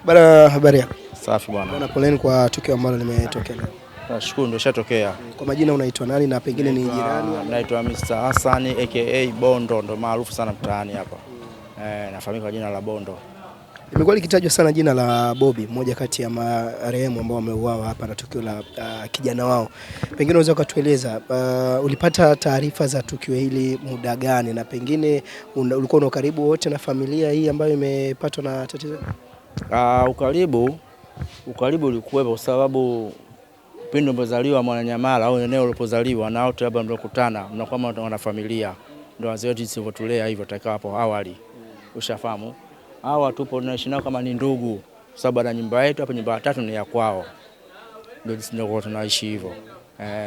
Bana, habari yako? Safi bwana. Bana, poleni kwa tukio ambalo limetokea leo. Nashukuru ndio shatokea. Kwa majina unaitwa nani na pengine ni jirani? Naitwa Mr. Hassan aka Bondo, ndo maarufu sana mtaani hapa. Nafahamika kwa jina la Bondo. Limekuwa likitajwa sana jina la Bobby, mmoja kati ya marehemu ambao wameuawa hapa na tukio la kijana wao. Pengine unaweza ukatueleza ulipata taarifa za tukio hili muda gani, na pengine ulikuwa na karibu wote na familia hii ambayo imepatwa na tatizo? Ukaribu ulikuwa kwa sababu pindi unapozaliwa Mwananyamala au eneo ulipozaliwa na wote labda mnakutana, mnakuwa wana familia. Ndio wazee wetu sivotulea hivyo takao hapo awali. Ushafahamu? Hawa tupo tunaishi nao kama ni ndugu. Sababu na nyumba yetu hapa, nyumba ya tatu ni ya kwao. Ndio tunaishi hivyo.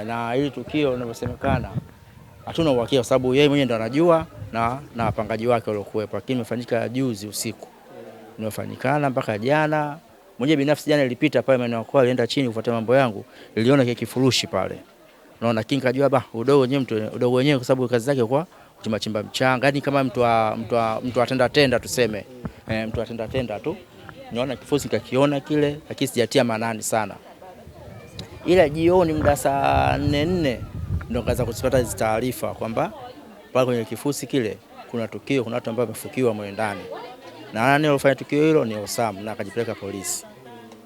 Na hili tukio linavyosemekana hatuna uhakika kwa sababu yeye mwenyewe ndo anajua na wapangaji wake waliokuwepo, lakini imefanyika juzi usiku. Nimefanyikana mpaka jana. Mwenyewe binafsi jana nilipita pale maeneo yako, alienda chini kufuata mambo yangu, niliona kile kifurushi pale. Unaona kinga kajua udogo wenyewe kwa sababu kazi zake kwa kuchimba mchanga, yani kama mtu atenda tuseme. Mtu atenda tu. Niona kifurushi nikakiona kile, lakini sijatia manani sana. Ila jioni muda saa 4 ndio kaanza kupata hizo taarifa kwamba pale kwenye kifurushi kile kuna tukio, kuna watu ambao wamefukiwa mwe ndani. Na nani alofanya tukio hilo ni Osam na akajipeleka polisi.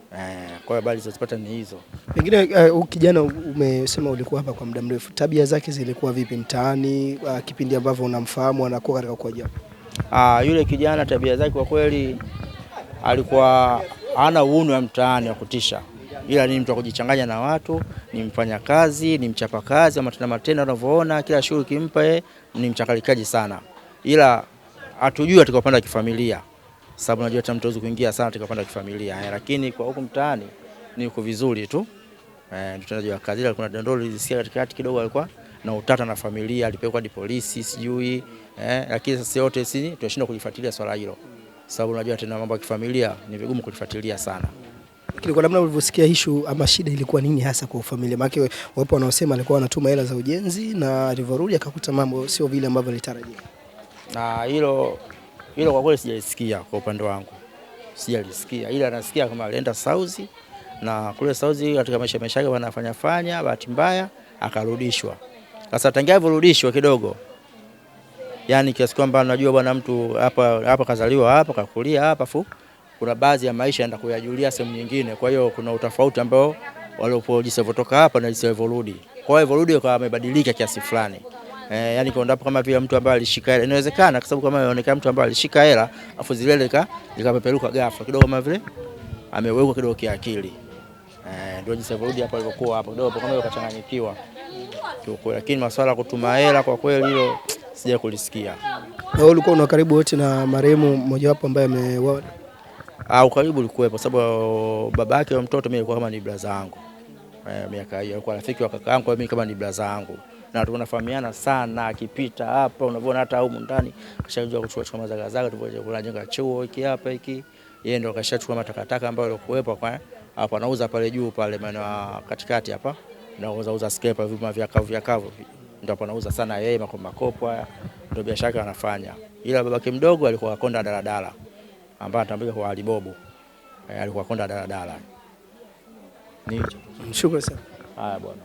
Kwa hiyo habari zilizopata ni hizo. Pengine kijana umesema ulikuwa hapa kwa muda mrefu. Tabia zake zilikuwa vipi mtaani kipindi ambavyo unamfahamu anakuwa katika kwa jamii? Yule kijana tabia zake kwa kweli alikuwa hana uuni wa mtaani wa kutisha. Ila ni mtu wa kujichanganya na watu, ni mfanya kazi, ni mchapa kazi, matenda unavyoona kila shughuli kimpa ni mchakalikaji sana. Ila hatujui katika upande wa kifamilia. Sababu najua hata mtu kuingia sana katika upande wa kifamilia. Lakini kwa huko mtaani ni uko vizuri tu. Ndio tunajua kazi ile kuna dondoo lilisikia katikati kidogo alikuwa na utata na familia, alipelekwa hadi polisi sijui. Lakini sasa yote sisi tunashindwa kulifuatilia swala hilo. Sababu unajua tena mambo ya kifamilia ni vigumu kulifuatilia sana. Lakini kwa namna ulivyosikia issue ama shida ilikuwa nini hasa kwa familia? Maana wapo wanaosema alikuwa anatuma hela za ujenzi na alivyorudi akakuta mambo sio vile ambavyo alitarajia. Na hilo kwa kweli sijalisikia kwa upande wangu. Sijalisikia, ila nasikia kama alienda Saudi na kule Saudi katika maisha yake wanafanya bahati mbaya akarudishwa. Sasa tangia alirudishwa kidogo, yani kiasi kwamba najua bwana mtu hapa kazaliwa hapa kakulia hapa kuna baadhi ya maisha yanaenda kuyajulia sehemu nyingine. Kwa hiyo kuna utofauti ambao walipojisavotoka hapa na jisavotorudi. Kwa hiyo voludi kwa amebadilika kiasi fulani. Yani kwa kama vile mtu ambaye alishika hela, inawezekana kwa sababu kama inaonekana mtu ambaye alishika hela afu zile likapeperuka ghafla kidogo kama vile amewekwa kidogo kiakili. Ndio jinsi voludi hapa alivyokuwa hapo kidogo kama akachanganyikiwa. Lakini masuala ya kutuma hela kwa kweli hilo sija kulisikia. Na wewe ulikuwa una karibu wote na marehemu mmoja wapo ambaye ameuawa? Ukaribu ulikuwa kwa sababu babake wa mtoto mimi alikuwa kama ni brother wangu. Miaka hiyo alikuwa rafiki wa kaka yangu, mimi kama ni brother wangu. Na tunafahamiana sana, akipita hapa unavyoona hata huko ndani kashajua kuchukua mazagazaga tupoje kujenga chuo hiki hapa hiki. Yeye ndo kashachukua matakataka ambayo yalikuwepo kwa hapa anauza pale juu pale maana katikati hapa. Na uza scraper vyuma vya kavu. Ndio hapo anauza sana yeye makopo haya. Ndio biashara anafanya. Ila babake mdogo alikuwa konda daladala. Ambaye anatambulika kwa Alibobu. Alikuwa konda daladala. Ni hicho. Shukrani sana. Haya bwana.